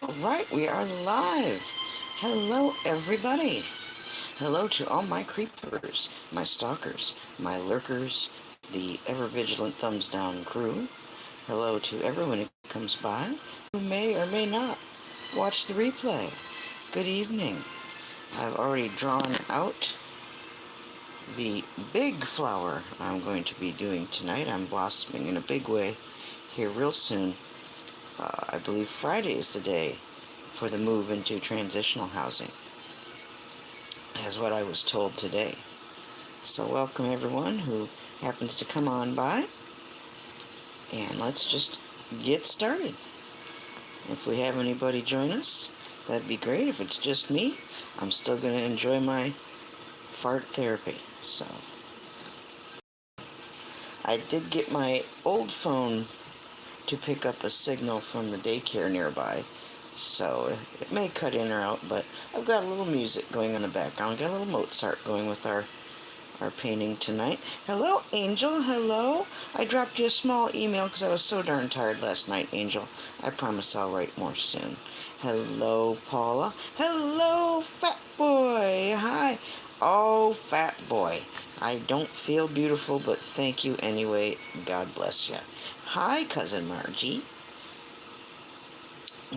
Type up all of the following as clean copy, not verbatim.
Alright, we are live. Hello, everybody. Hello to all my creepers, my stalkers, my lurkers, the ever-vigilant thumbs-down crew. Hello to everyone who comes by, who may or may not watch the replay. Good evening. I've already drawn out the big flower I'm going to be doing tonight. I'm blossoming in a big way here real soon. I believe Friday is the day for the move into transitional housing, is what I was told today. So welcome everyone who happens to come on by, and let's just get started. If we have anybody join us, that'd be great. If it's just me, I'm still going to enjoy my fart therapy. So I did get my old phone to pick up a signal from the daycare nearby, so it may cut in or out, but I've got a little music going in the background. Got a little Mozart going with our painting tonight. Hello, Angel. Hello. I dropped you a small email because I was so darn tired last night, Angel. I promise I'll write more soon. Hello, Paula. Hello, Fat Boy. Hi. Oh, Fat Boy. I don't feel beautiful, but thank you anyway. God bless you. Hi, Cousin Margie.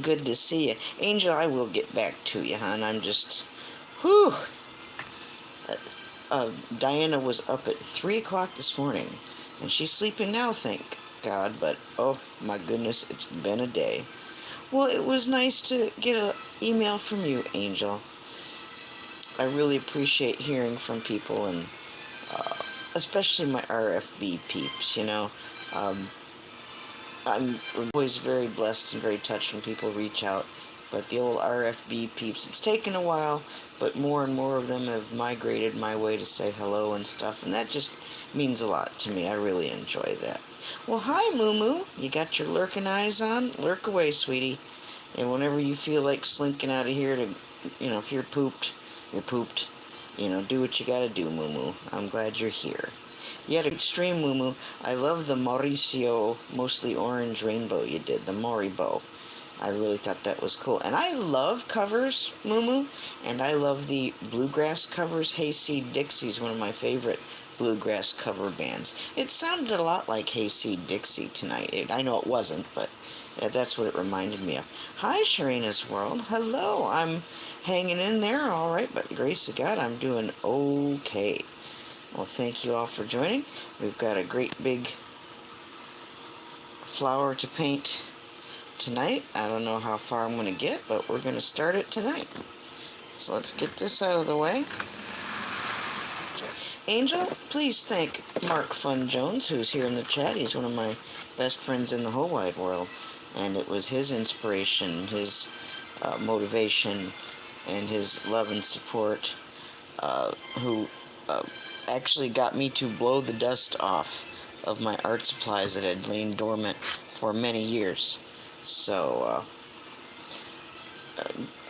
Good to see you. Angel, I will get back to you, hon. I'm just... Whew. Diana was up at 3 o'clock this morning, and she's sleeping now, thank God, but oh my goodness, it's been a day. Well, it was nice to get an email from you, Angel. I really appreciate hearing from people, and especially my RFB peeps, you know. I'm always very blessed and very touched when people reach out, but the old RFB peeps, it's taken a while, but more and more of them have migrated my way to say hello and stuff, and that just means a lot to me. I really enjoy that. Well, hi, Moo Moo. You got your lurking eyes on? Lurk away, sweetie. And whenever you feel like slinking out of here to, if you're pooped, you're pooped. Do what you gotta do, Moo Moo. I'm glad you're here. You had a stream, Moo Moo. I love the Mauricio, mostly orange rainbow you did, the Moribo. I really thought that was cool. And I love covers, Moo Moo, and I love the bluegrass covers. Hayseed Dixie's one of my favorite bluegrass cover bands. It sounded a lot like Hayseed Dixie tonight. I know it wasn't, but that's what it reminded me of. Hi, Sharina's World. Hello. I'm hanging in there, all right, but grace of God, I'm doing okay. Well, thank you all for joining. We've got a great big flower to paint tonight. I don't know how far I'm going to get, but we're going to start it tonight. So let's get this out of the way. Angel, please thank Mark Fun Jones, who's here in the chat. He's one of my best friends in the whole wide world, and it was his inspiration, his motivation, and his love and support who actually got me to blow the dust off of my art supplies that had lain dormant for many years. So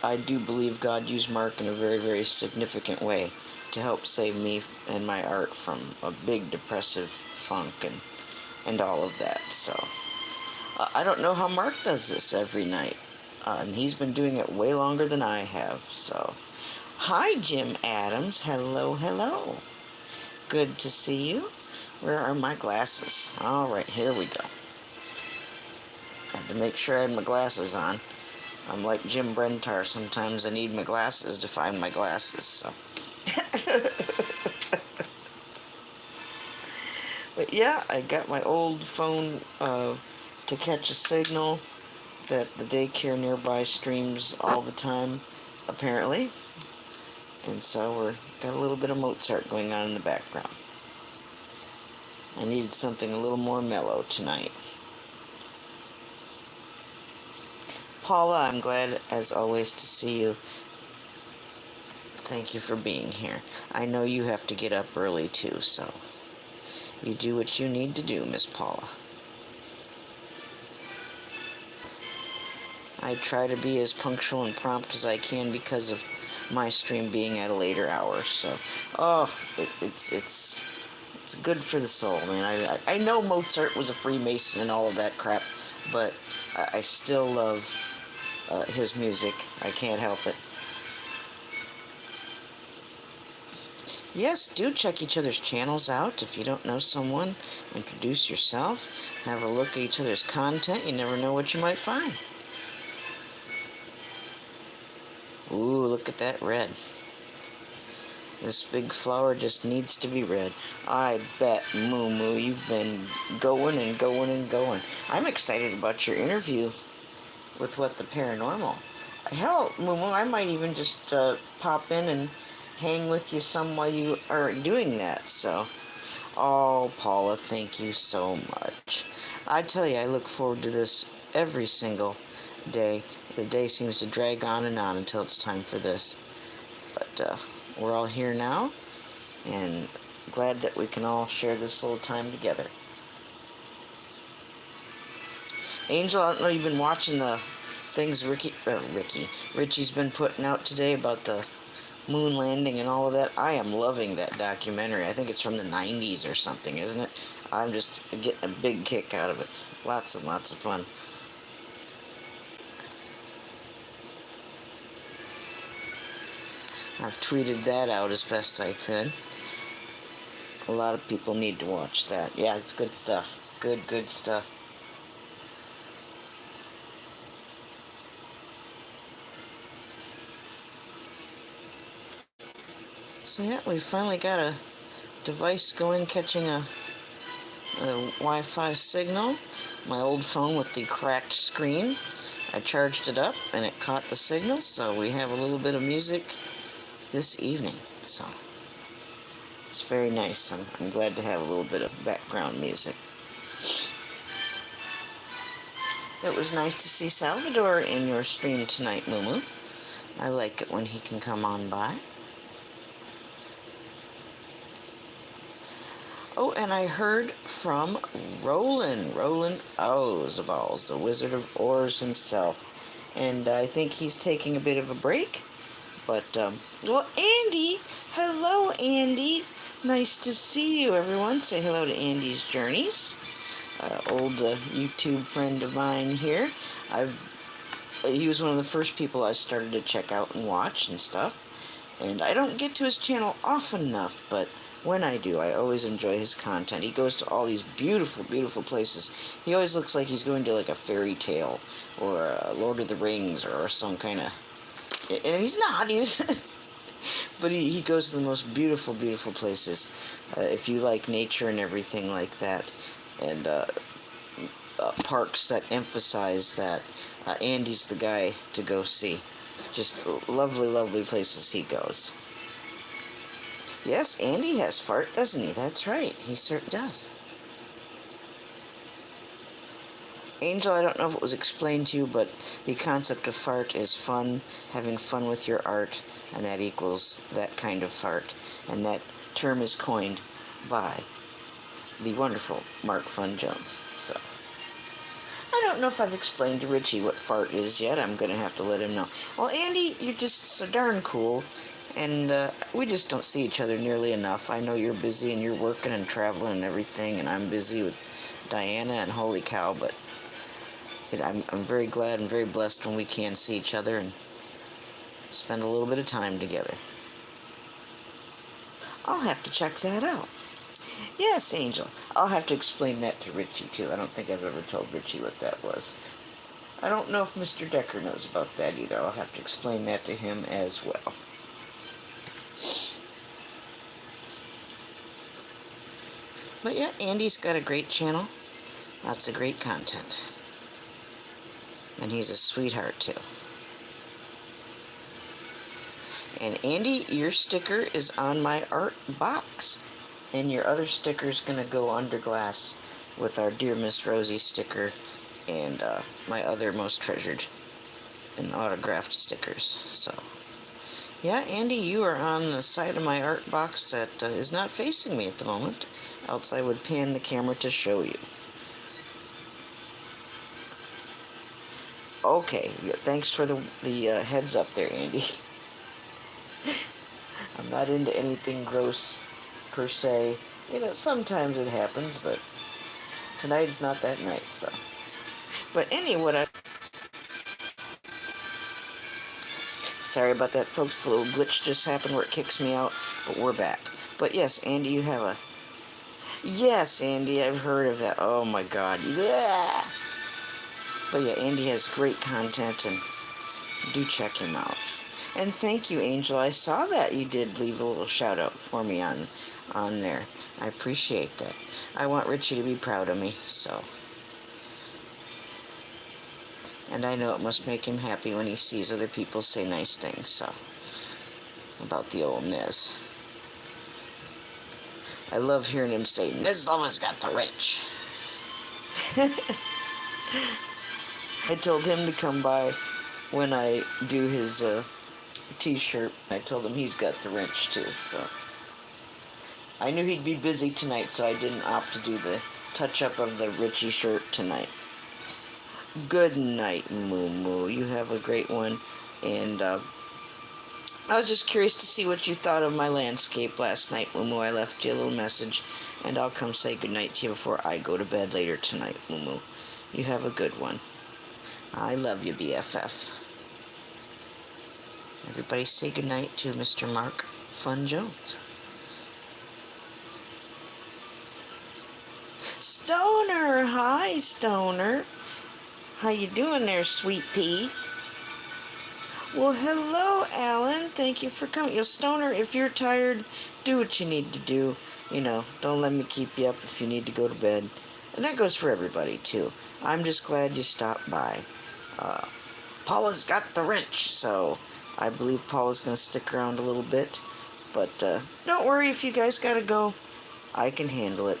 I do believe God used Mark in a very, very significant way to help save me and my art from a big depressive funk and all of that. So I don't know how Mark does this every night, and he's been doing it way longer than I have. So hi, Jim Adams. Hello, hello. Good to see you. Where are my glasses? All right, here we go. I had to make sure I had my glasses on. I'm like Jim Brentar. Sometimes I need my glasses to find my glasses. So. But yeah, I got my old phone to catch a signal that the daycare nearby streams all the time, apparently. And so we're got a little bit of Mozart going on in the background. I needed something a little more mellow tonight. Paula, I'm glad as always to see you. Thank you for being here. I know you have to get up early too, so you do what you need to do, Miss Paula. I try to be as punctual and prompt as I can because of my stream being at a later hour. So, it's good for the soul, man. I know Mozart was a Freemason and all of that crap, but I still love his music. I can't help it. Yes, do check each other's channels out. If you don't know someone, introduce yourself. Have a look at each other's content. You never know what you might find. Ooh, look at that red. This big flower just needs to be red. I bet, Moo Moo, you've been going and going and going. I'm excited about your interview with What the Paranormal. Hell, Moo Moo, I might even just pop in and hang with you some while you are doing that. So, oh, Paula, thank you so much. I tell you, I look forward to this every single day. The day seems to drag on and on until it's time for this. But we're all here now, and glad that we can all share this little time together. Angel, I don't know, you've been watching the things Richie's been putting out today about the moon landing and all of that. I am loving that documentary. I think it's from the 90s or something, isn't it? I'm just getting a big kick out of it. Lots and lots of fun. I've tweeted that out as best I could. A lot of people need to watch that. Yeah, it's good stuff. Good stuff. So yeah, we finally got a device going, catching a Wi-Fi signal. My old phone with the cracked screen. I charged it up and it caught the signal, so we have a little bit of music this evening. So it's very nice. I'm glad to have a little bit of background music. It was nice to see Salvador in your stream tonight, Moo Moo. I like it when he can come on by. Oh, and I heard from Roland Ozaballs, the Wizard of Oz himself. And I think he's taking a bit of a break. But, well, Andy! Hello, Andy! Nice to see you, everyone. Say hello to Andy's Journeys. Old YouTube friend of mine here. He was one of the first people I started to check out and watch and stuff. And I don't get to his channel often enough, but when I do, I always enjoy his content. He goes to all these beautiful, beautiful places. He always looks like he's going to like a fairy tale or Lord of the Rings or some kind of... And he's not. But he goes to the most beautiful, beautiful places. If you like nature and everything like that, and parks that emphasize that, Andy's the guy to go see. Just lovely, lovely places he goes. Yes, Andy has fart, doesn't he? That's right. He certainly does. Angel, I don't know if it was explained to you, but the concept of fart is fun, having fun with your art, and that equals that kind of fart. And that term is coined by the wonderful Mark Fun Jones. So, I don't know if I've explained to Richie what fart is yet. I'm going to have to let him know. Well, Andy, you're just so darn cool. And we just don't see each other nearly enough. I know you're busy and you're working and traveling and everything, and I'm busy with Diana and holy cow, but I'm very glad and very blessed when we can see each other and spend a little bit of time together. I'll have to check that out. Yes, Angel. I'll have to explain that to Richie, too. I don't think I've ever told Richie what that was. I don't know if Mr. Decker knows about that either. I'll have to explain that to him as well. But yeah, Andy's got a great channel. Lots of great content. And he's a sweetheart, too. And Andy, your sticker is on my art box. And your other sticker's going to go under glass with our Dear Miss Rosie sticker and my other most treasured and autographed stickers. So, yeah, Andy, you are on the side of my art box that is not facing me at the moment. Else I would pan the camera to show you. Okay, thanks for the heads up there, Andy. I'm not into anything gross, per se. You know, sometimes it happens, but tonight is not that night, so. But anyway, Sorry about that, folks. The little glitch just happened where it kicks me out, but we're back. But yes, Andy, you have a... Yes, Andy, I've heard of that. Oh my god. Yeah. But yeah, Andy has great content, and do check him out. And thank you, Angel. I saw that you did leave a little shout out for me on there. I appreciate that. I want Richie to be proud of me, so. And I know it must make him happy when he sees other people say nice things, so. About the old Nez. I love hearing him say, Nizlama's got the wrench. I told him to come by when I do his t-shirt. I told him he's got the wrench too, so. I knew he'd be busy tonight, so I didn't opt to do the touch-up of the Richie shirt tonight. Good night, Moo Moo. You have a great one, and I was just curious to see what you thought of my landscape last night, Moo Moo. I left you a little message, and I'll come say goodnight to you before I go to bed later tonight, Moo Moo. You have a good one. I love you, BFF. Everybody say goodnight to Mr. Mark Fun Jones. Stoner! Hi, Stoner. How you doing there, sweet pea? Well, hello, Alan. Thank you for coming. Yo, Stoner, if you're tired, do what you need to do. You know, don't let me keep you up if you need to go to bed. And that goes for everybody, too. I'm just glad you stopped by. Paula's got the wrench, so I believe Paula's going to stick around a little bit. But don't worry if you guys got to go. I can handle it.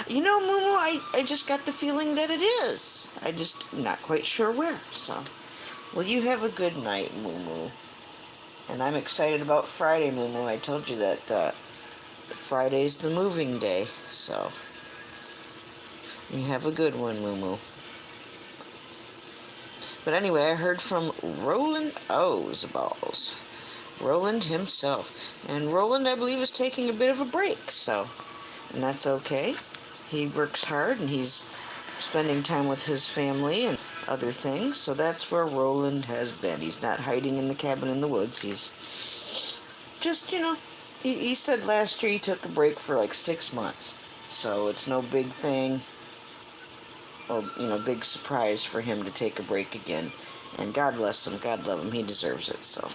You know, Moo Moo, I just got the feeling that it is. I just not quite sure where, so. Well, you have a good night, Moo Moo. And I'm excited about Friday, Moo Moo. I told you that Friday's the moving day, so. You have a good one, Moo Moo. But anyway, I heard from Roland Oseballs. Roland himself. And Roland, I believe, is taking a bit of a break, so. And that's okay. He works hard, and he's spending time with his family and other things, so that's where Roland has been. He's not hiding in the cabin in the woods. He's just, you know, he said last year he took a break for like 6 months, so it's no big thing or, you know, big surprise for him to take a break again. And God bless him, God love him, he deserves it, so.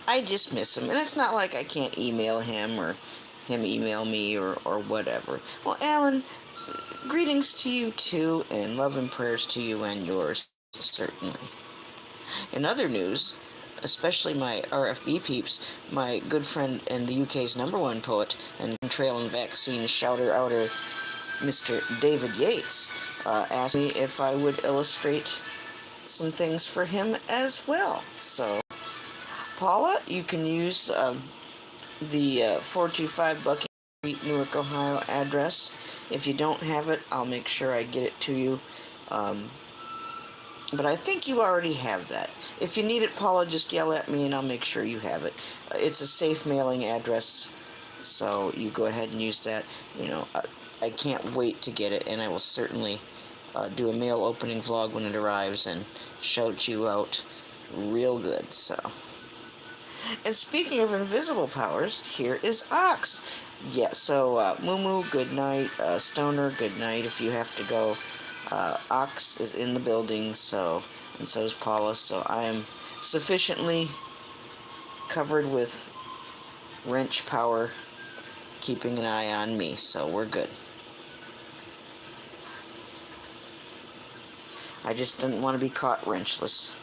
I just miss him, and it's not like I can't email him or him email me or whatever. Well, Alan, greetings to you too, and love and prayers to you and yours, certainly. In other news, especially my RFB peeps, my good friend and the UK's #1 poet and trail and vaccine shouter-outer, Mr. David Yates, asked me if I would illustrate some things for him as well. So, Paula, you can use the 425 Buckingham Street, Newark, Ohio address. If you don't have it, I'll make sure I get it to you. But I think you already have that. If you need it, Paula, just yell at me and I'll make sure you have it. It's a safe mailing address, so you go ahead and use that. You know, I can't wait to get it, and I will certainly do a mail opening vlog when it arrives and shout you out real good, so. And speaking of invisible powers, here is Ox. Yeah, so Moo Moo, good night. Stoner, good night if you have to go. Ox is in the building, so, and so is Paula, so I am sufficiently covered with wrench power, keeping an eye on me, so we're good. I just didn't want to be caught wrenchless.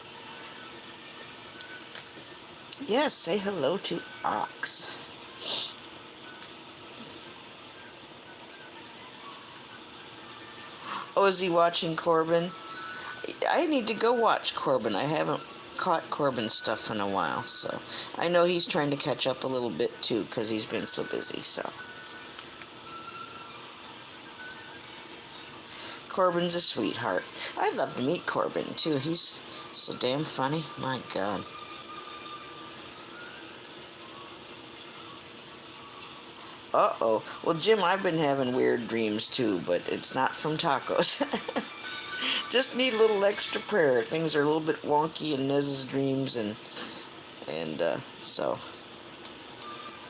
Yes, say hello to Ox. Oh, is he watching Corbin? I need to go watch Corbin. I haven't caught Corbin stuff in a while, so. I know he's trying to catch up a little bit, too, because he's been so busy, so. Corbin's a sweetheart. I'd love to meet Corbin, too. He's so damn funny. My God. Uh-oh. Well, Jim, I've been having weird dreams, too, but it's not from tacos. Just need a little extra prayer. Things are a little bit wonky in Nez's dreams, and so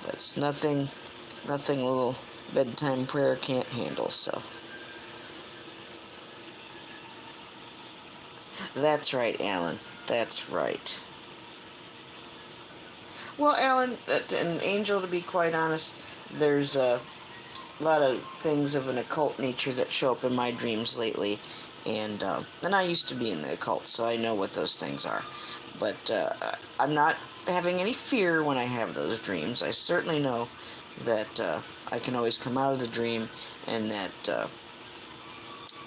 that's nothing a little bedtime prayer can't handle. So that's right, Alan. That's right. Well, Alan, an angel, to be quite honest, there's a lot of things of an occult nature that show up in my dreams lately, and I used to be in the occult, so I know what those things are. But I'm not having any fear when I have those dreams. I certainly know that I can always come out of the dream, and that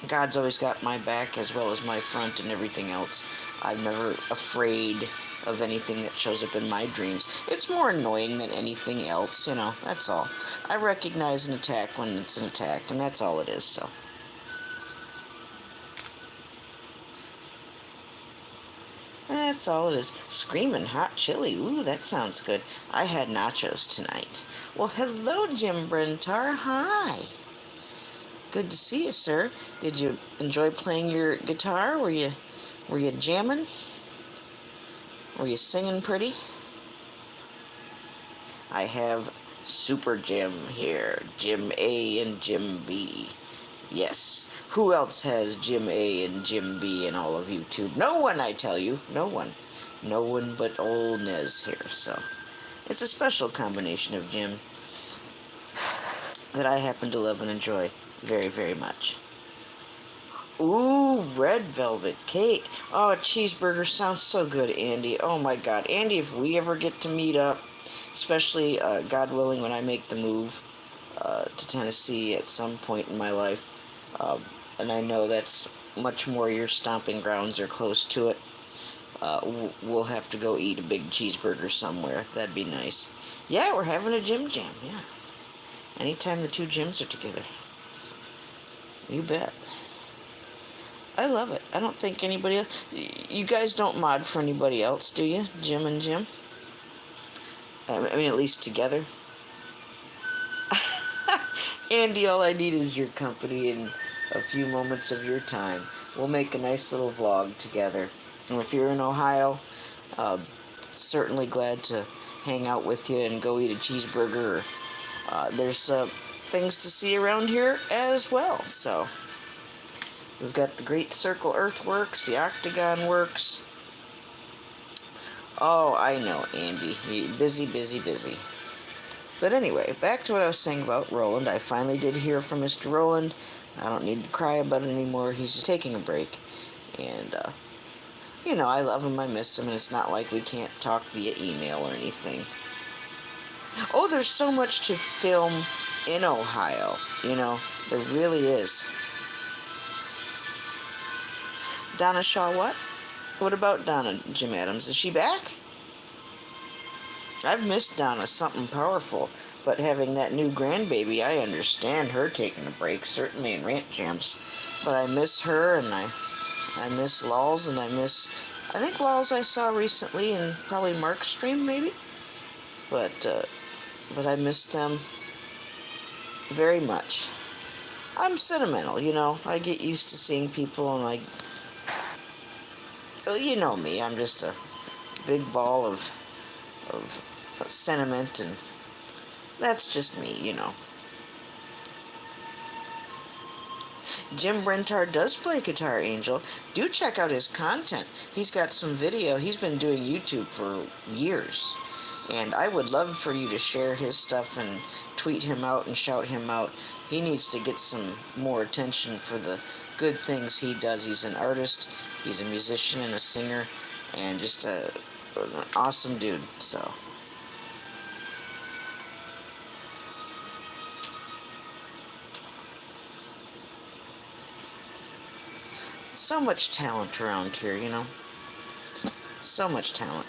God's always got my back as well as my front and everything else. I'm never afraid of anything that shows up in my dreams. It's more annoying than anything else, that's all. I recognize an attack when it's an attack, and that's all it is, so. That's all it is. Screaming hot chili. Ooh, that sounds good. I had nachos tonight. Well, hello, Jim Brentar. Hi. Good to see you, sir. Did you enjoy playing your guitar? Were you jamming? Were you singing pretty? I have Super Jim here. Jim A and Jim B. Yes. Who else has Jim A and Jim B in all of YouTube? No one, I tell you. No one. No one but old Nez here. So it's a special combination of Jim that I happen to love and enjoy very, very much. Ooh, red velvet cake. Oh, a cheeseburger sounds so good, Andy. Oh my God. Andy, if we ever get to meet up, especially, God willing, when I make the move to Tennessee at some point in my life, and I know that's much more your stomping grounds or close to it, we'll have to go eat a big cheeseburger somewhere. That'd be nice. Yeah, we're having a gym jam, yeah. Anytime the two gyms are together. You bet. I love it. I don't think anybody else... You guys don't mod for anybody else, do you? Jim and Jim? I mean, at least together. Andy, all I need is your company and a few moments of your time. We'll make a nice little vlog together. And if you're in Ohio, certainly glad to hang out with you and go eat a cheeseburger. There's things to see around here as well, so... We've got the Great Circle Earthworks, the Octagon Works. Oh, I know, Andy. Busy, busy, busy. But anyway, back to what I was saying about Roland. I finally did hear from Mr. Roland. I don't need to cry about it anymore. He's just taking a break. And, I love him. I miss him. And it's not like we can't talk via email or anything. Oh, there's so much to film in Ohio. There really is. Donna Shaw, what? What about Donna, Jim Adams? Is she back? I've missed Donna, something powerful. But having that new grandbaby, I understand her taking a break, certainly in rant jams. But I miss her, and I miss Laws, and I think Laws I saw recently in probably Mark's stream, maybe? But I miss them very much. I'm sentimental, I get used to seeing people, and you know me, I'm just a big ball of sentiment, and that's just me, Jim Brentar does play Guitar Angel. Do check out his content. He's got some video. He's been doing YouTube for years, and I would love for you to share his stuff and tweet him out and shout him out. He needs to get some more attention for the good things he does. He's an artist, he's a musician and a singer, and just an awesome dude, so. So much talent around here, So much talent.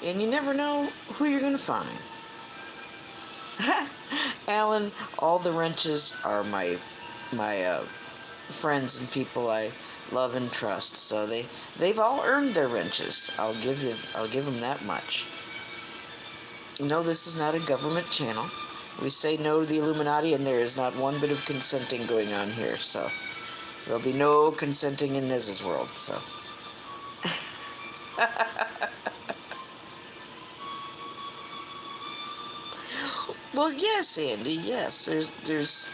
And you never know who you're going to find. Alan, all the wrenches are my friends and people I love and trust, so they've all earned their wrenches. I'll give them that much. This is not a government channel. We say no to the Illuminati, and there is not one bit of consenting going on here, so there'll be no consenting in Nez's world, so. Well, yes, Andy, yes. There's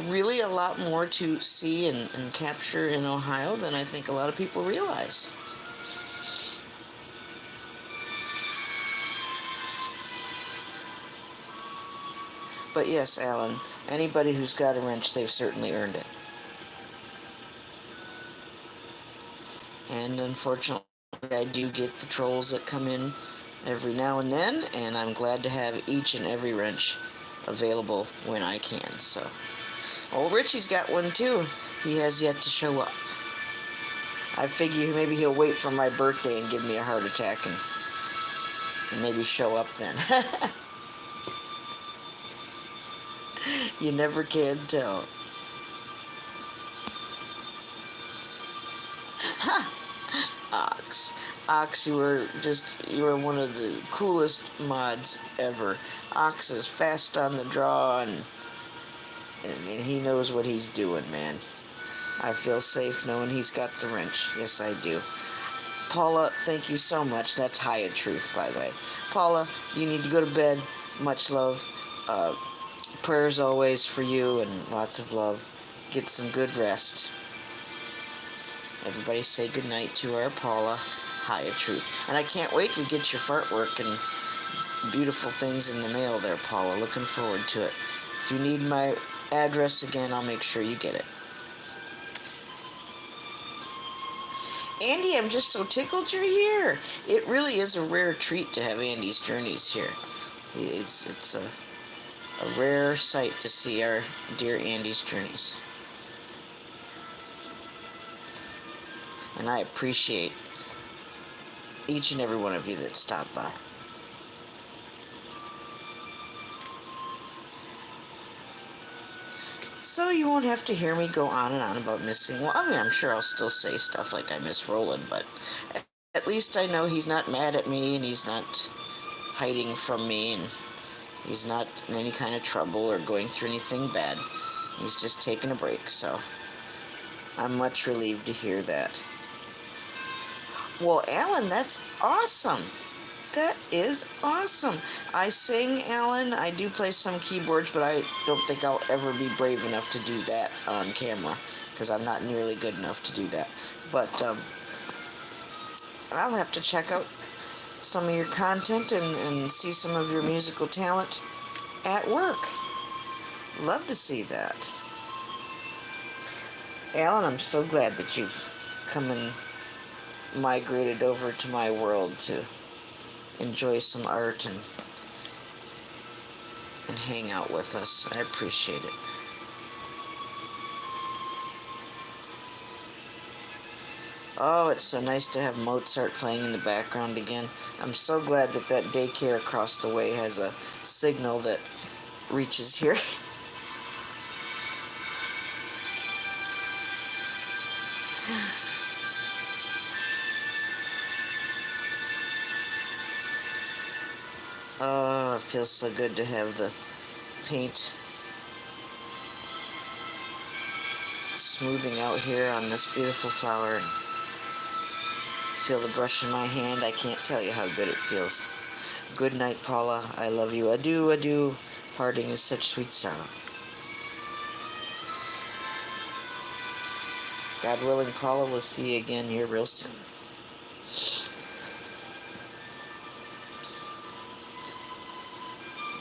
really a lot more to see and capture in Ohio than I think a lot of people realize. But yes, Alan, anybody who's got a wrench, they've certainly earned it. And unfortunately, I do get the trolls that come in every now and then, and I'm glad to have each and every wrench available when I can. So, old Richie's got one too. He has yet to show up. I figure maybe he'll wait for my birthday and give me a heart attack and maybe show up then. You never can tell. Ox. Ox, you are one of the coolest mods ever. Ox is fast on the draw and he knows what he's doing, man. I feel safe knowing he's got the wrench. Yes, I do. Paula, thank you so much. That's Hyatt Truth, by the way. Paula, you need to go to bed. Much love. Prayers always for you and lots of love. Get some good rest. Everybody say goodnight to our Paula. Hyatt Truth. And I can't wait to get your fart work and beautiful things in the mail there, Paula. Looking forward to it. If you need my address again, I'll make sure you get it. Andy, I'm just so tickled you're here. It really is a rare treat to have Andy's Journeys here. It's a rare sight to see our dear Andy's Journeys. And I appreciate each and every one of you that stopped by. So you won't have to hear me go on and on about missing. Well, I mean, I'm sure I'll still say stuff like I miss Roland, but at least I know he's not mad at me and he's not hiding from me and he's not in any kind of trouble or going through anything bad. He's just taking a break, so I'm much relieved to hear that. Well, Alan, that's awesome. That is awesome. I sing, Alan. I do play some keyboards, but I don't think I'll ever be brave enough to do that on camera because I'm not nearly good enough to do that. But I'll have to check out some of your content and see some of your musical talent at work. Love to see that. Alan, I'm so glad that you've come and migrated over to my world to enjoy some art and hang out with us. I appreciate it. Oh, it's so nice to have Mozart playing in the background again. I'm so glad that that daycare across the way has a signal that reaches here. Oh, it feels so good to have the paint smoothing out here on this beautiful flower. And feel the brush in my hand. I can't tell you how good it feels. Good night, Paula. I love you. Adieu, adieu. Parting is such sweet sorrow. God willing, Paula, we'll see you again here real soon.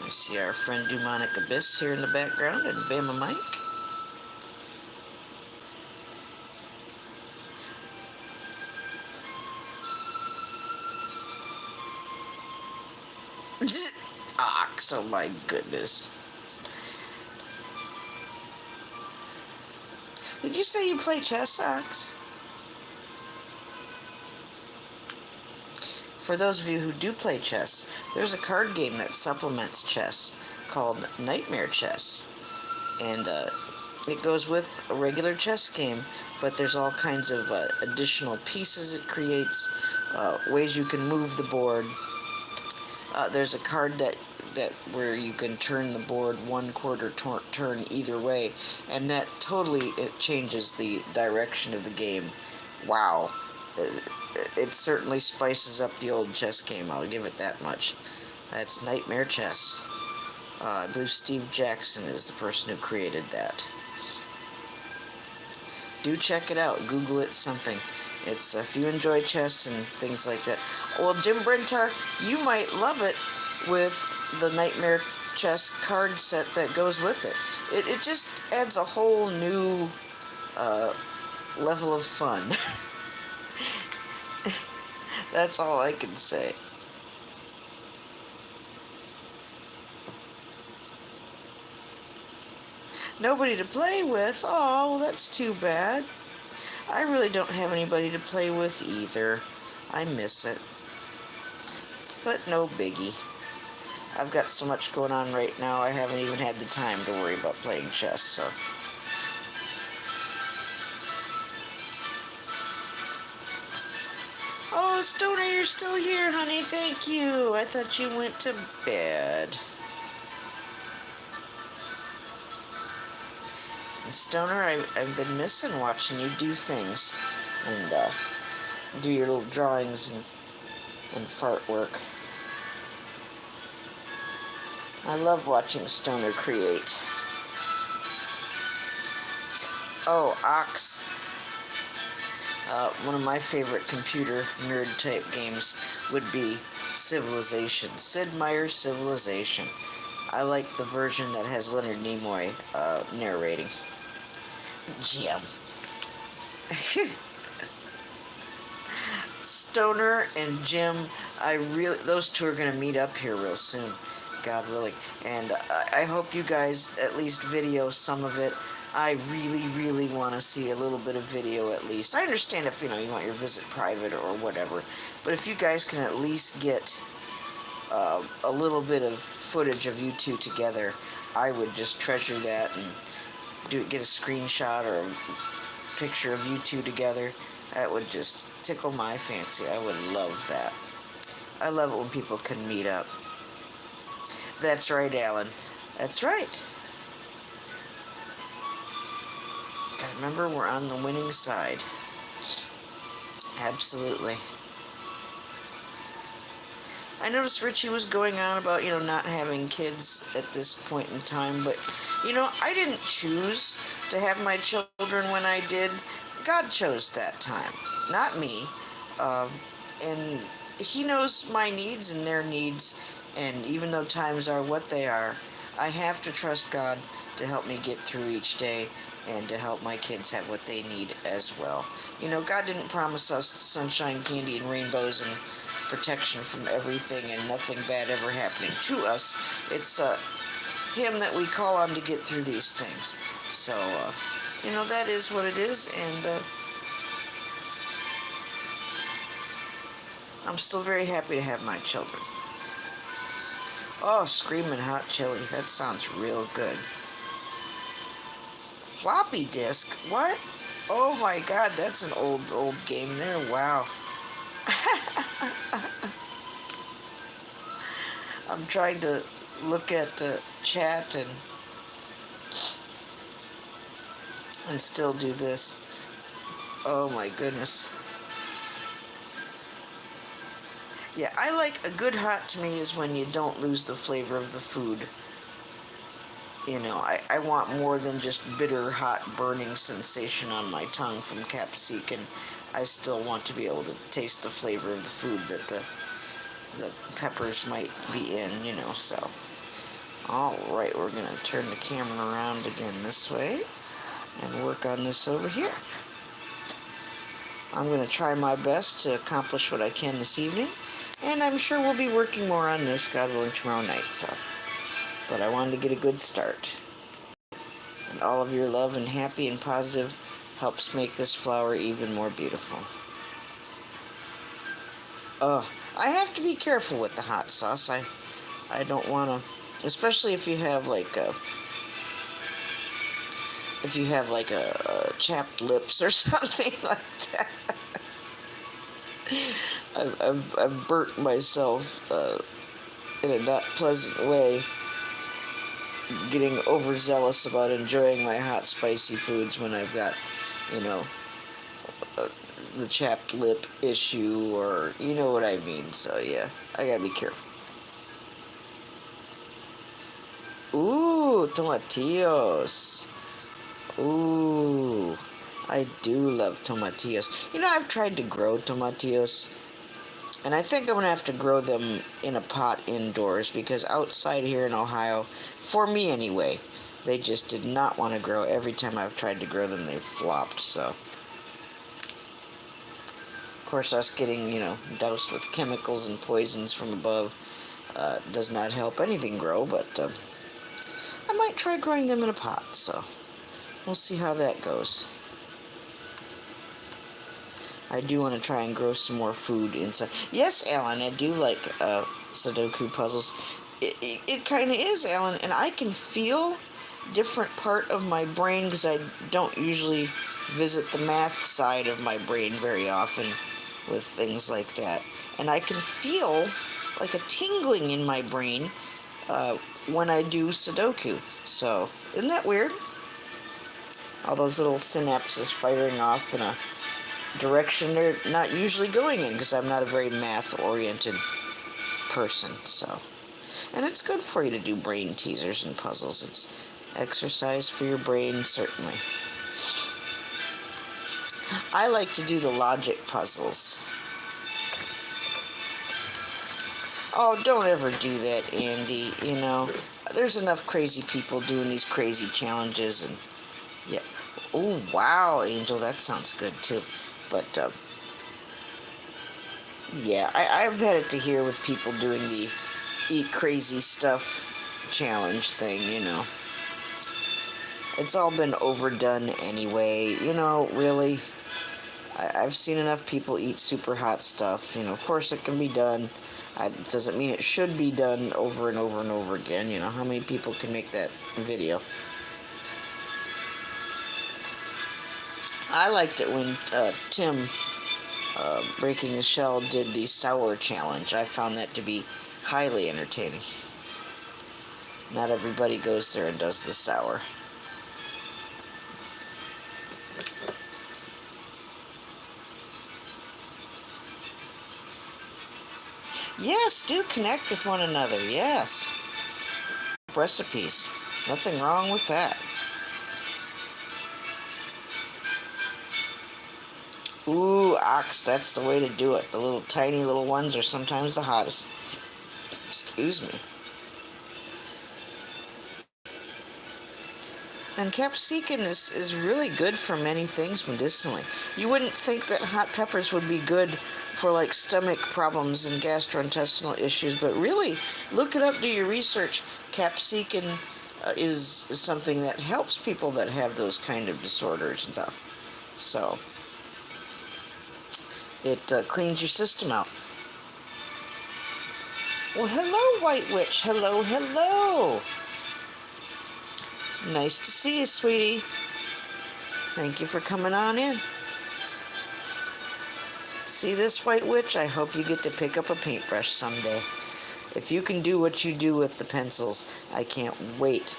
We see our friend Demonic Abyss here in the background and Bama Mike. Ox, oh my goodness. Did you say you play chess, Ox? For those of you who do play chess, there's a card game that supplements chess called Nightmare Chess. And it goes with a regular chess game, but there's all kinds of additional pieces it creates, ways you can move the board. There's a card that that where you can turn the board 1/4 turn either way, and that totally it changes the direction of the game. Wow, it certainly spices up the old chess game. I'll give it that much. That's Nightmare Chess. I believe Steve Jackson is the person who created that. Do check it out. Google it, something. It's if you enjoy chess and things like that. Well, Jim Brentar, you might love it with the Nightmare Chess card set that goes with it. It just adds a whole new level of fun. That's all I can say. Nobody to play with? Oh, well, that's too bad. I really don't have anybody to play with either. I miss it. But no biggie. I've got so much going on right now, I haven't even had the time to worry about playing chess, so. Oh, Stoner, you're still here, honey. Thank you. I thought you went to bed. Stoner, I've been missing watching you do things and do your little drawings and fart work. I love watching Stoner create. Oh, Ox. One of my favorite computer nerd type games would be Civilization. Sid Meier's Civilization. I like the version that has Leonard Nimoy narrating. Jim. Stoner and Jim, those two are gonna meet up here real soon, God willing. And I hope you guys at least video some of it. I really want to see a little bit of video at least. I understand if you want your visit private or whatever, but if you guys can at least get a little bit of footage of you two together, I would just treasure that and get a screenshot or a picture of you two together. That would just tickle my fancy. I would love that. I love it when people can meet up. That's right, Alan. That's right. Gotta remember, we're on the winning side. Absolutely. I noticed Richie was going on about, not having kids at this point in time, but, I didn't choose to have my children when I did. God chose that time, not me. And He knows my needs and their needs, and even though times are what they are, I have to trust God to help me get through each day and to help my kids have what they need as well. God didn't promise us sunshine, candy, and rainbows and protection from everything and nothing bad ever happening to us. It's Him that we call on to get through these things. So, that is what it is, and I'm still very happy to have my children. Oh, Screaming Hot Chili. That sounds real good. Floppy disk? What? Oh my God, that's an old game there. Wow. I'm trying to look at the chat and still do this. Oh my goodness. Yeah, I like a good hot to me is when you don't lose the flavor of the food. I want more than just bitter, hot, burning sensation on my tongue from capsicum. I still want to be able to taste the flavor of the food that the peppers might be in, so. Alright, we're going to turn the camera around again this way and work on this over here. I'm going to try my best to accomplish what I can this evening, and I'm sure we'll be working more on this, God willing, tomorrow night, so. But I wanted to get a good start. And all of your love and happy and positive helps make this flower even more beautiful. I have to be careful with the hot sauce. I don't want to, especially if you have like a chapped lips or something like that. I've burnt myself in a not pleasant way, getting overzealous about enjoying my hot, spicy foods when I've got, you know, uh, the chapped lip issue, or you know what I mean. So yeah, I gotta be careful. Ooh, tomatillos. Ooh, I do love tomatillos. I've tried to grow tomatillos, and I think I'm going to have to grow them in a pot indoors, because outside here in Ohio, for me anyway, they just did not want to grow. Every time I've tried to grow them, they've flopped, so. Of course, us getting, doused with chemicals and poisons from above does not help anything grow, but I might try growing them in a pot, so we'll see how that goes. I do want to try and grow some more food inside. Yes, Alan, I do like Sudoku puzzles. It kind of is, Alan, and I can feel different part of my brain, because I don't usually visit the math side of my brain very often with things like that. And I can feel like a tingling in my brain when I do Sudoku. So, isn't that weird? All those little synapses firing off in a direction they're not usually going in, because I'm not a very math-oriented person, so. And it's good for you to do brain teasers and puzzles. It's exercise for your brain, certainly. I like to do the logic puzzles. Oh, don't ever do that, Andy. There's enough crazy people doing these crazy challenges, and yeah. Oh, wow, Angel, that sounds good, too. But, yeah, I've had it to hear with people doing the eat crazy stuff challenge thing, It's all been overdone anyway, really. I've seen enough people eat super hot stuff, of course it can be done. It doesn't mean it should be done over and over and over again, how many people can make that video? I liked it when Tim, Breaking the Shell, did the sour challenge. I found that to be highly entertaining. Not everybody goes there and does the sour. Yes, do connect with one another, yes. Recipes. Nothing wrong with that. Ooh, ox, that's the way to do it. The little tiny little ones are sometimes the hottest. Excuse me. And capsicum is really good for many things medicinally. You wouldn't think that hot peppers would be good for like stomach problems and gastrointestinal issues, but really, look it up, do your research. Capsicum is something that helps people that have those kind of disorders and stuff. So, it cleans your system out. Well, hello, White Witch. Hello, hello. Nice to see you, sweetie. Thank you for coming on in. See this, White Witch? I hope you get to pick up a paintbrush someday. If you can do what you do with the pencils, I can't wait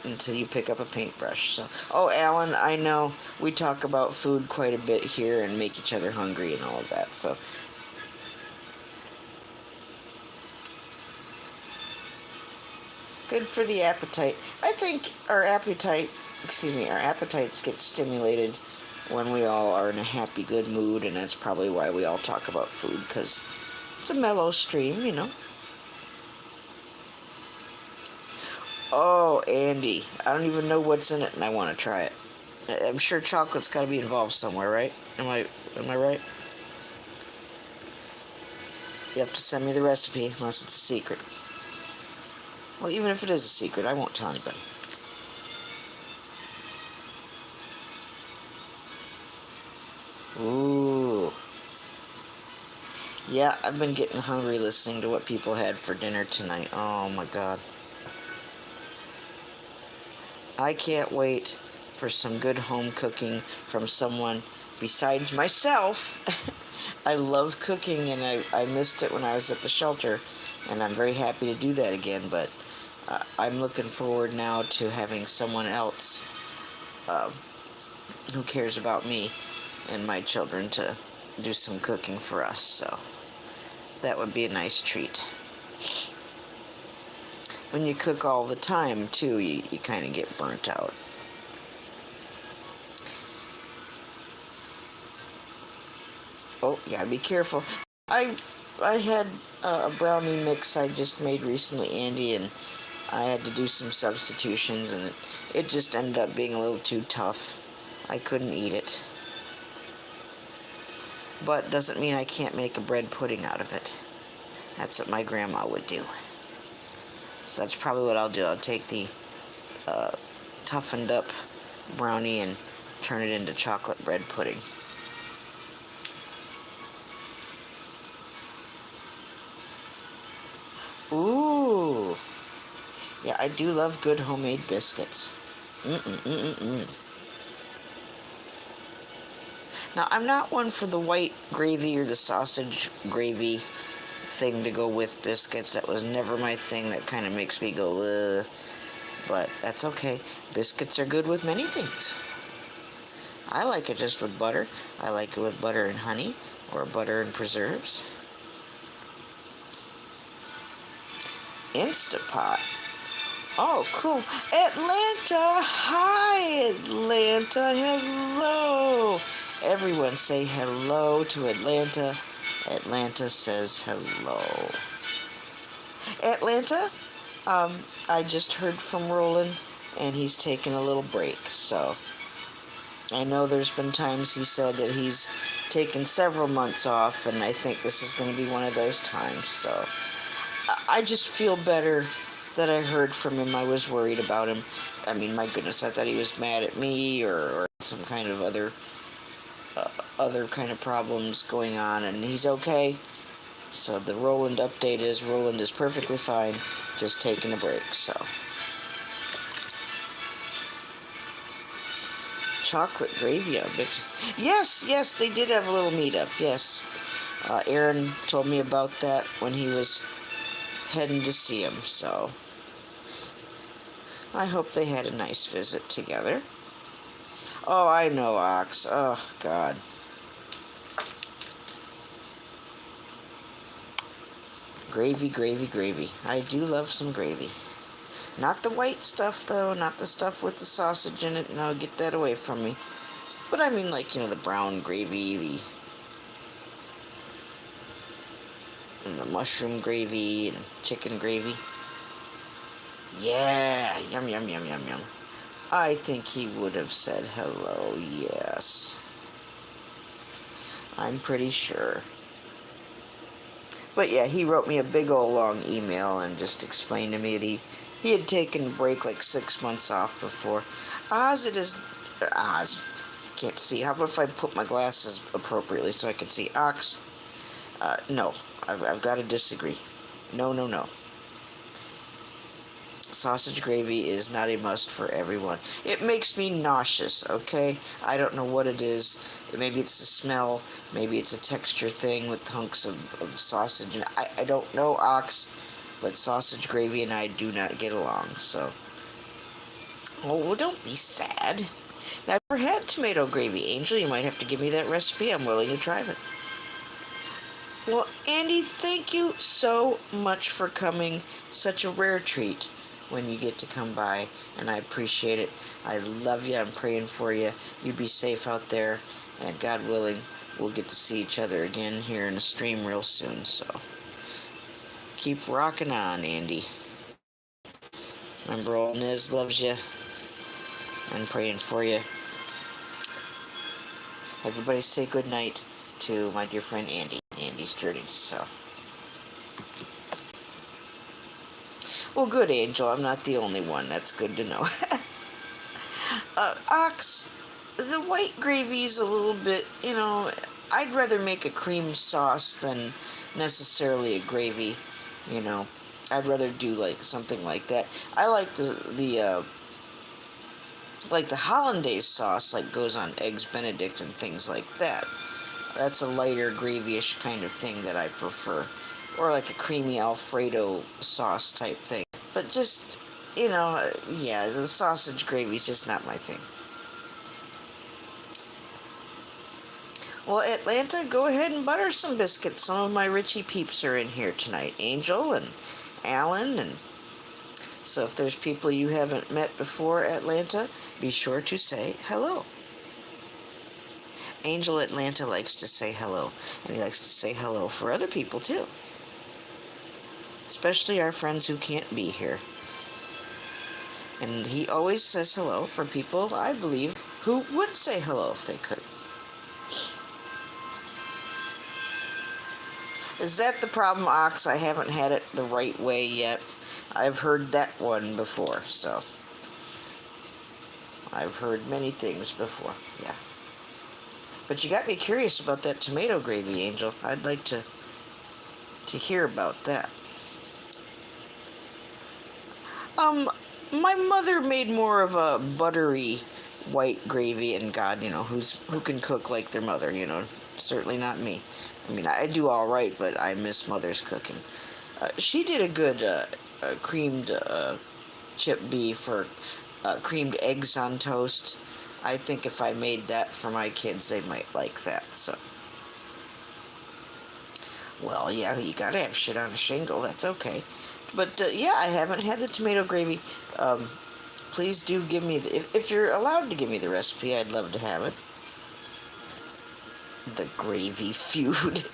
until you pick up a paintbrush. So, oh, Alan, I know we talk about food quite a bit here and make each other hungry and all of that, so. Good for the appetite. I think our appetites get stimulated when we all are in a happy, good mood, and that's probably why we all talk about food, because it's a mellow stream, Oh, Andy, I don't even know what's in it, and I want to try it. I'm sure chocolate's got to be involved somewhere, right? Am I right? You have to send me the recipe, unless it's a secret. Well, even if it is a secret, I won't tell anybody. Ooh. Yeah, I've been getting hungry listening to what people had for dinner tonight. Oh my god. I can't wait for some good home cooking from someone besides myself. I love cooking, and I missed it when I was at the shelter. and I'm very happy to do that again, but I'm looking forward now to having someone else uh, who cares about me and my children to do some cooking for us, so that would be a nice treat. When you cook all the time, too, you kind of get burnt out. Oh, you gotta be careful. I had a brownie mix I just made recently, Andy, and I had to do some substitutions, and it just ended up being a little too tough. I couldn't eat it. But doesn't mean I can't make a bread pudding out of it. That's what my grandma would do. So that's probably what I'll do. I'll take the toughened up brownie and turn it into chocolate bread pudding. Ooh. Yeah, I do love good homemade biscuits. Now, I'm not one for the white gravy or the sausage gravy thing to go with biscuits. That was never my thing. That kind of makes me go, ugh. But that's okay. Biscuits are good with many things. I like it just with butter. I like it with butter and honey, or butter and preserves. Instapot. Oh, cool. Atlanta. Hi, Atlanta. Hello. Everyone say hello to Atlanta. Atlanta says hello. Atlanta, I just heard from Roland, and he's taking a little break. So I know there's been times he said that he's taken several months off, and I think this is going to be one of those times. So I just feel better that I heard from him. I was worried about him. I mean, my goodness, I thought he was mad at me or some kind of other kind of problems going on, and he's okay. So the Roland update is Roland is perfectly fine, just taking a break. So chocolate gravy on it. Yes, they did have a little meetup. Yes, Aaron told me about that when he was heading to see him. So I hope they had a nice visit together. Oh, I know, Ox. Oh, God. Gravy, gravy, gravy. I do love some gravy. Not the white stuff, though. Not the stuff with the sausage in it. No, get that away from me. But I mean, like, the brown gravy, and the mushroom gravy, and chicken gravy. Yeah, yum, yum, yum, yum, yum. I think he would have said hello, yes. I'm pretty sure. But yeah, he wrote me a big old long email and just explained to me that he had taken a break like 6 months off before. Oz, I can't see. How about if I put my glasses appropriately so I can see? Ox, no, I've got to disagree. No. Sausage gravy is not a must for everyone. It makes me nauseous, okay? I don't know what it is. Maybe it's the smell. Maybe it's a texture thing with hunks of sausage. And I don't know, Ox, but sausage gravy and I do not get along, so. Oh, well, don't be sad. I've never had tomato gravy. Angel, you might have to give me that recipe. I'm willing to try it. Well, Andy, thank you so much for coming. Such a rare treat when you get to come by, and I appreciate it. I love you. I'm praying for you. You be safe out there, and God willing, we'll get to see each other again here in the stream real soon. So keep rocking on, Andy. Remember, old Niz loves you. I'm praying for you. Everybody say good night to my dear friend Andy. Andy's Journeys. So. Well, good, Angel. I'm not the only one. That's good to know. Ox, the white gravy's a little bit, I'd rather make a cream sauce than necessarily a gravy, I'd rather do, like, something like that. I like the hollandaise sauce, like, goes on Eggs Benedict and things like that. That's a lighter, gravyish kind of thing that I prefer. or like a creamy Alfredo sauce type thing. But just, yeah, the sausage gravy is just not my thing. Well, Atlanta, go ahead and butter some biscuits. Some of my Richie peeps are in here tonight. Angel and Alan. And so if there's people you haven't met before, Atlanta, be sure to say hello. Angel Atlanta likes to say hello. And he likes to say hello for other people, too. Especially our friends who can't be here. And he always says hello for people, I believe, who would say hello if they could. Is that the problem, Ox? I haven't had it the right way yet. I've heard that one before, so. I've heard many things before, yeah. But you got me curious about that tomato gravy, Angel. I'd like to hear about that. My mother made more of a buttery white gravy, and God, who can cook like their mother, certainly not me. I mean, I do all right, but I miss Mother's cooking. She did a good creamed chip beef or creamed eggs on toast. I think if I made that for my kids, they might like that, so. Well, yeah, you gotta have shit on a shingle, that's okay. But, yeah, I haven't had the tomato gravy. Please do give me, if you're allowed to give me the recipe, I'd love to have it. The gravy feud.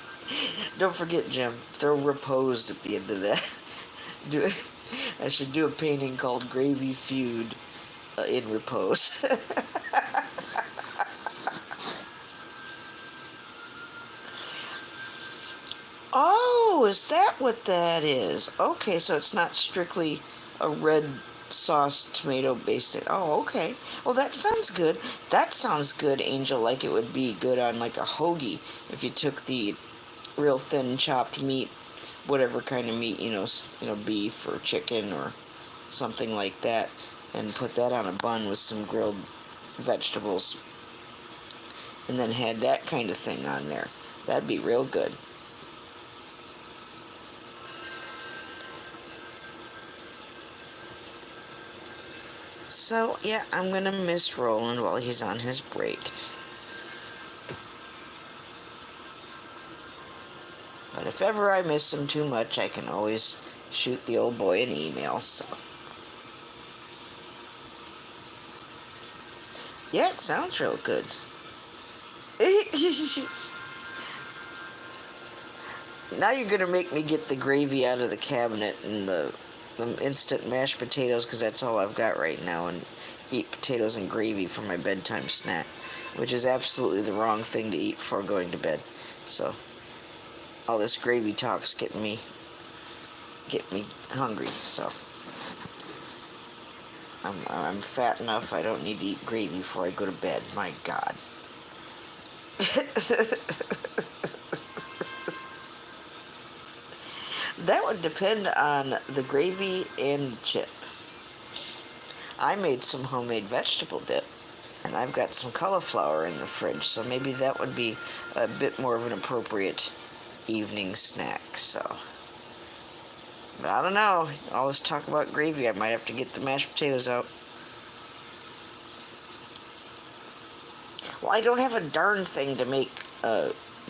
Don't forget, Jim, throw reposed at the end of that. I should do a painting called Gravy Feud in repose. Oh, is that what that is? Okay, so it's not strictly a red sauce tomato based. Oh, okay. Well, that sounds good. That sounds good, Angel, like it would be good on like a hoagie if you took the real thin chopped meat, whatever kind of meat, beef or chicken or something like that, and put that on a bun with some grilled vegetables, and then had that kind of thing on there. That'd be real good. So, yeah, I'm going to miss Roland while he's on his break. But if ever I miss him too much, I can always shoot the old boy an email, so. Yeah, it sounds real good. Now you're going to make me get the gravy out of the cabinet and the instant mashed potatoes, because that's all I've got right now, and eat potatoes and gravy for my bedtime snack, which is absolutely the wrong thing to eat before going to bed. So all this gravy talk's get me hungry. So I'm fat enough I don't need to eat gravy before I go to bed. My God. That would depend on the gravy and the chip. I made some homemade vegetable dip, and I've got some cauliflower in the fridge, so maybe that would be a bit more of an appropriate evening snack, so. But I don't know. All this talk about gravy, I might have to get the mashed potatoes out. Well, I don't have a darn thing to make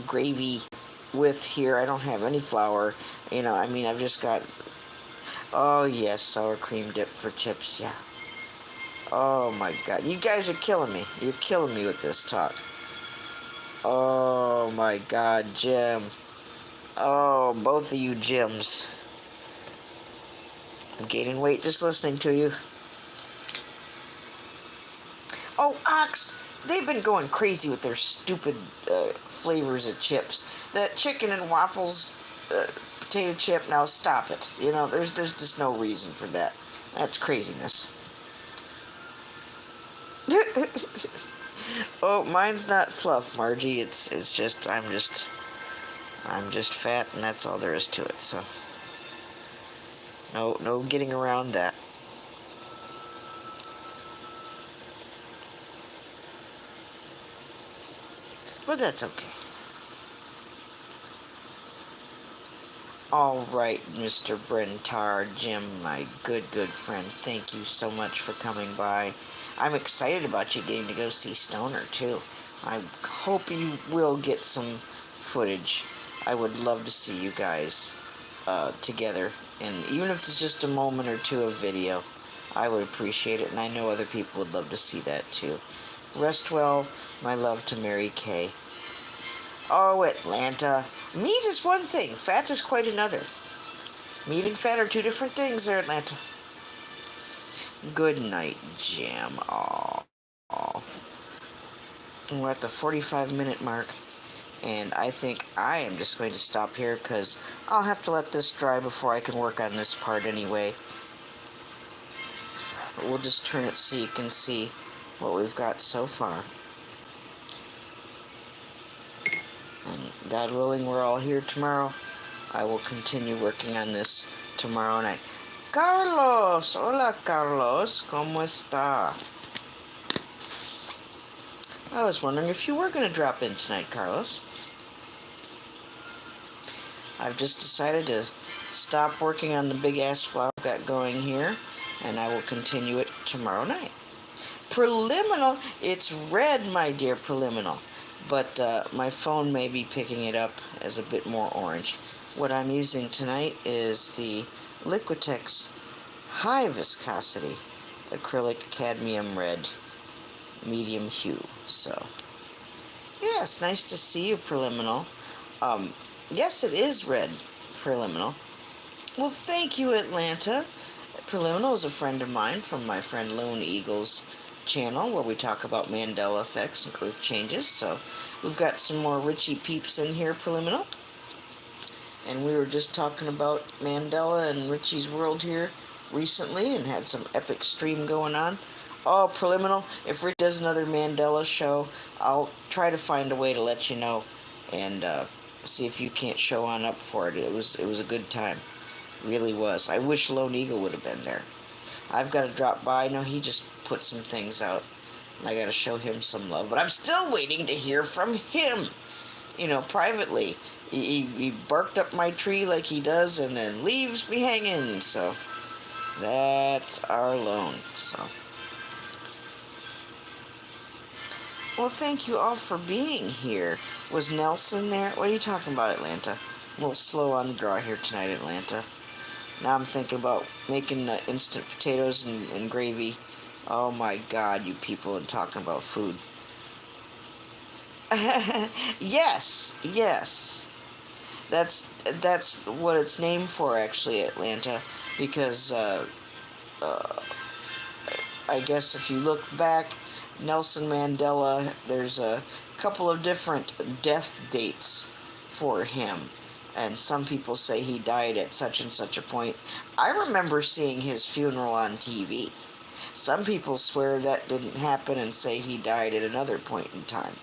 gravy with here. I don't have any flour. I've just got... Oh, yes, sour cream dip for chips, yeah. Oh, my God. You guys are killing me. You're killing me with this talk. Oh, my God, Jim. Oh, both of you Jims. I'm gaining weight just listening to you. Oh, Ox, they've been going crazy with their stupid flavors of chips. That chicken and waffles potato chip, now stop it. There's just no reason for that. That's craziness. Oh, mine's not fluff, Margie. It's just I'm just fat, and that's all there is to it. So no getting around that. But that's okay. All right, Mr. Brentar, Jim, my good friend, thank you so much for coming by. I'm excited about you getting to go see Stoner, too. I hope you will get some footage. I would love to see you guys together, and even if it's just a moment or two of video, I would appreciate it, and I know other people would love to see that, too. Rest well, my love to Mary Kay. Oh, Atlanta. Meat is one thing, fat is quite another. Meat and fat are two different things there, Atlanta. Good night, Jam. Aw. We're at the 45-minute mark, and I think I am just going to stop here because I'll have to let this dry before I can work on this part anyway. But we'll just turn it so you can see what we've got so far. And God willing, we're all here tomorrow. I will continue working on this tomorrow night. Carlos! Hola, Carlos. ¿Cómo está? I was wondering if you were going to drop in tonight, Carlos. I've just decided to stop working on the big-ass flower I've got going here, and I will continue it tomorrow night. Preliminal. It's red, my dear Preliminal. But my phone may be picking it up as a bit more orange. What I'm using tonight is the Liquitex High Viscosity Acrylic Cadmium Red Medium Hue. So, yeah, it's nice to see you, Preliminal. Yes, it is red, Preliminal. Well, thank you, Atlanta. Preliminal is a friend of mine from my friend Lone Eagle's channel where we talk about Mandela effects and earth changes. So we've got some more Richie peeps in here, Preliminal, and we were just talking about Mandela and Richie's world here recently and had some epic stream going on. Oh, Preliminal, if Rich does another Mandela show, I'll try to find a way to let you know and see if you can't show on up for it. It was a good time, really was. I wish Lone Eagle would have been there. I've got to drop by. No, he just put some things out, and I got to show him some love. But I'm still waiting to hear from him, privately. He barked up my tree like he does and then leaves me hanging. So that's our Lone. So, well, thank you all for being here. Was Nelson there? What are you talking about, Atlanta? A little slow on the draw here tonight, Atlanta. Now I'm thinking about making instant potatoes and gravy. Oh my God, you people are talking about food. Yes. That's what it's named for, actually, Atlanta. Because I guess if you look back, Nelson Mandela, there's a couple of different death dates for him. And some people say he died at such and such a point. I remember seeing his funeral on TV. Some people swear that didn't happen and say he died at another point in time.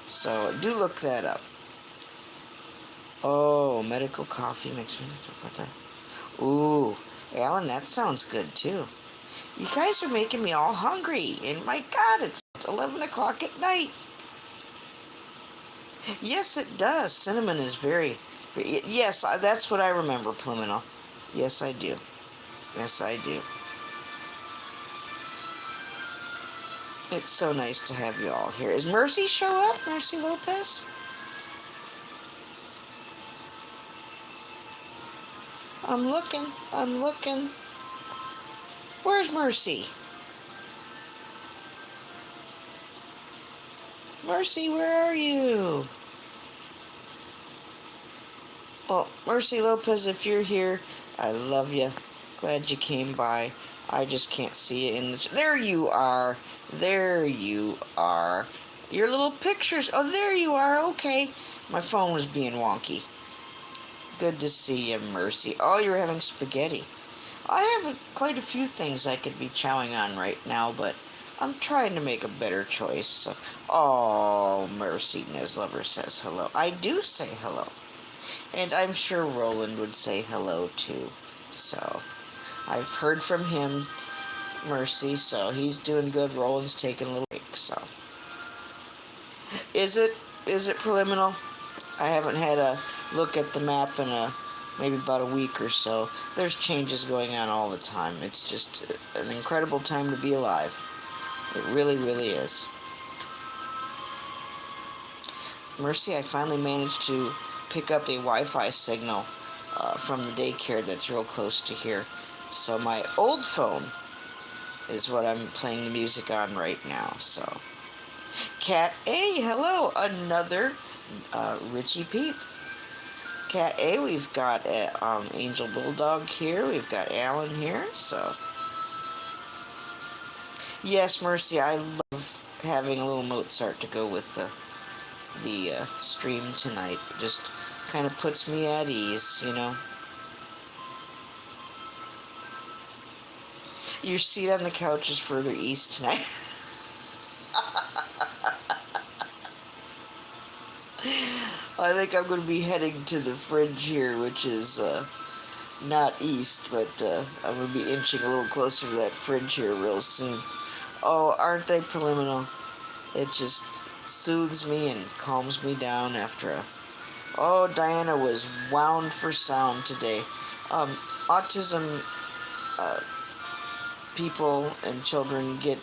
So do look that up. Oh, medical coffee makes me think about that. Ooh, Alan, that sounds good too. You guys are making me all hungry. And my God, it's 11 o'clock at night. Yes, it does. Cinnamon is very... Yes, that's what I remember, Pluminal. Yes, I do. Yes, I do. It's so nice to have you all here. Is Mercy show up? Mercy Lopez? I'm looking. Where's Mercy? Mercy, where are you? Well, Mercy Lopez, if you're here, I love you. Glad you came by. I just can't see you in the... There you are. There you are. Your little pictures. Oh, there you are. Okay. My phone was being wonky. Good to see you, Mercy. Oh, you're having spaghetti. I have quite a few things I could be chowing on right now, but I'm trying to make a better choice. So. Oh, Mercy Neslover says hello. I do say hello. And I'm sure Roland would say hello, too. So, I've heard from him, Mercy, so he's doing good. Roland's taking a little break, so. Is it preliminary? I haven't had a look at the map in a maybe about a week or so. There's changes going on all the time. It's just an incredible time to be alive. It really, really is. Mercy, I finally managed to pick up a Wi-Fi signal from the daycare that's real close to here. So my old phone is what I'm playing the music on right now. So, Cat A, hello, another Richie Peep. Cat A, we've got Angel Bulldog here. We've got Alan here. So, yes, Mercy, I love having a little Mozart to go with the stream tonight. It just kind of puts me at ease, you know. Your seat on the couch is further east tonight. I think I'm going to be heading to the fridge here, which is not east, but I'm going to be inching a little closer to that fridge here real soon. Oh, aren't they preliminal? It just soothes me and calms me down after a... Oh, Diana was wound for sound today. Autism people and children get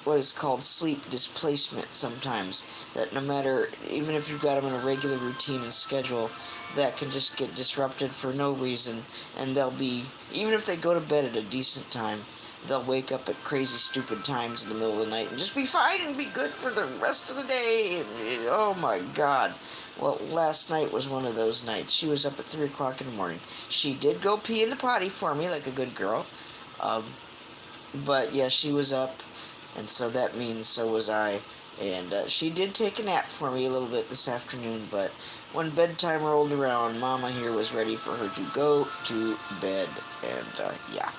what is called sleep displacement sometimes. That no matter, even if you've got them in a regular routine and schedule, that can just get disrupted for no reason, and they'll be, even if they go to bed at a decent time, they'll wake up at crazy stupid times in the middle of the night and just be fine and be good for the rest of the day. And, oh my God. Well, last night was one of those nights. She was up at 3 o'clock in the morning. She did go pee in the potty for me like a good girl. But yeah, she was up, and so that means so was I. And she did take a nap for me a little bit this afternoon, but when bedtime rolled around, Mama here was ready for her to go to bed, and yeah.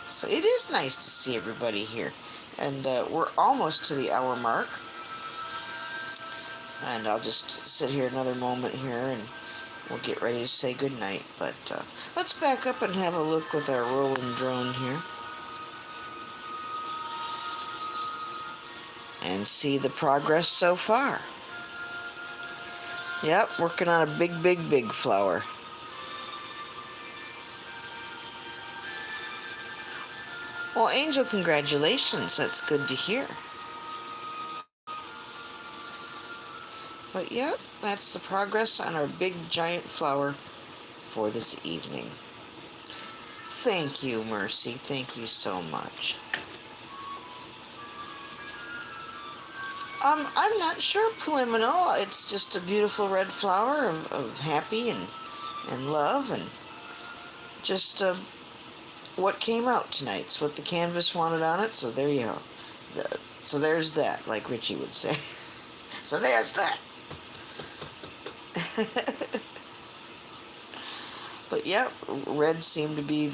So it is nice to see everybody here. And we're almost to the hour mark. And I'll just sit here another moment here and we'll get ready to say goodnight. But let's back up and have a look with our rolling drone here. And see the progress so far. Yep, working on a big, big, big flower. Well, Angel, congratulations. That's good to hear. But yep, that's the progress on our big, giant flower for this evening. Thank you, Mercy. Thank you so much. I'm not sure, preliminal. It's just a beautiful red flower of happy and love, and just what came out tonight. It's what the canvas wanted on it, so there you go. So there's that, like Richie would say. So there's that. But yeah, red seemed to be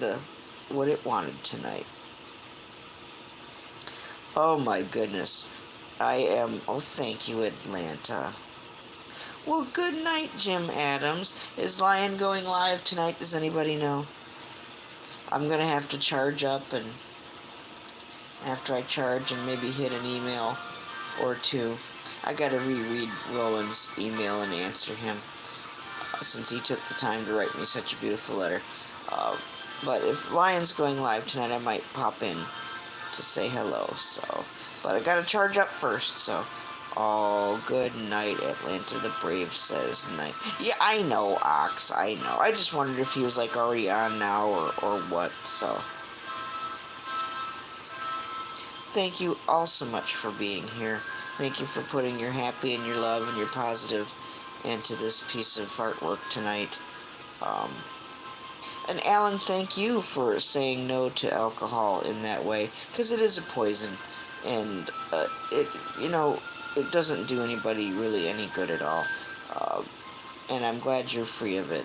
what it wanted tonight. Oh my goodness. Oh, thank you, Atlanta. Well, good night, Jim Adams. Is Lion going live tonight? Does anybody know? I'm going to have to charge up, and after I charge and maybe hit an email or two, I got to reread Roland's email and answer him, since he took the time to write me such a beautiful letter. But if Lion's going live tonight, I might pop in to say hello, so... But I gotta charge up first, so... Oh, good night, Atlanta the Brave says. Night. Yeah, I know, Ox, I know. I just wondered if he was, like, already on now or what, so... Thank you all so much for being here. Thank you for putting your happy and your love and your positive into this piece of artwork tonight. And Alan, thank you for saying no to alcohol in that way, because it is a poison. And it doesn't do anybody really any good at all. And I'm glad you're free of it.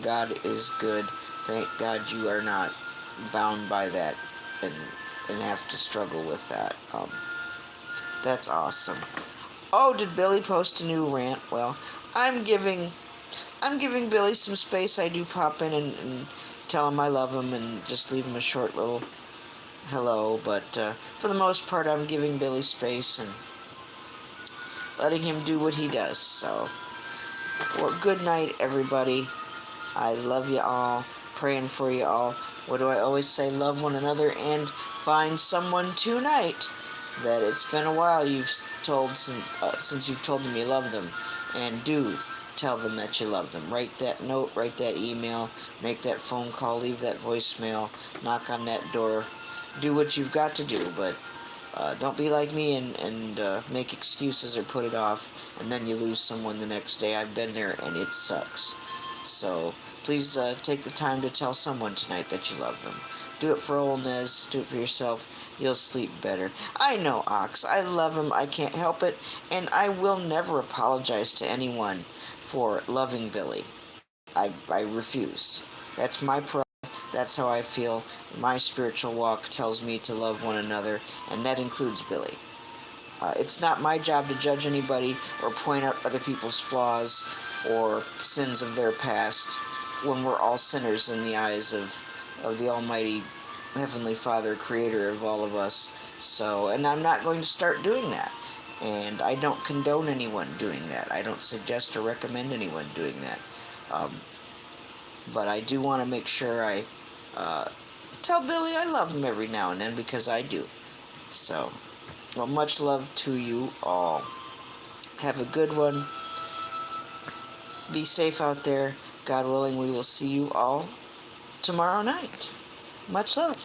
God is good. Thank God you are not bound by that and have to struggle with that. That's awesome. Oh, did Billy post a new rant? Well, I'm giving Billy some space. I do pop in and tell him I love him and just leave him a short little hello, but for the most part, I'm giving Billy space and letting him do what he does. So, well, good night, everybody. I love you all. Praying for you all. What do I always say? Love one another and find someone tonight that it's been a while since you've told them you love them. And do tell them that you love them. Write that note, write that email, make that phone call, leave that voicemail, knock on that door. Do what you've got to do, but don't be like me and make excuses or put it off, and then you lose someone the next day. I've been there, and it sucks. So please take the time to tell someone tonight that you love them. Do it for old Nez. Do it for yourself. You'll sleep better. I know Ox. I love him. I can't help it, and I will never apologize to anyone for loving Billy. I refuse. That's my pride. That's how I feel. My spiritual walk tells me to love one another, and that includes Billy. It's not my job to judge anybody or point out other people's flaws or sins of their past when we're all sinners in the eyes of the Almighty Heavenly Father, Creator of all of us. So, and I'm not going to start doing that. And I don't condone anyone doing that. I don't suggest or recommend anyone doing that. But I do want to make sure I tell Billy I love him every now and then, because I do. So, well, much love to you all. Have a good one. Be safe out there. God willing, we will see you all tomorrow night. Much love.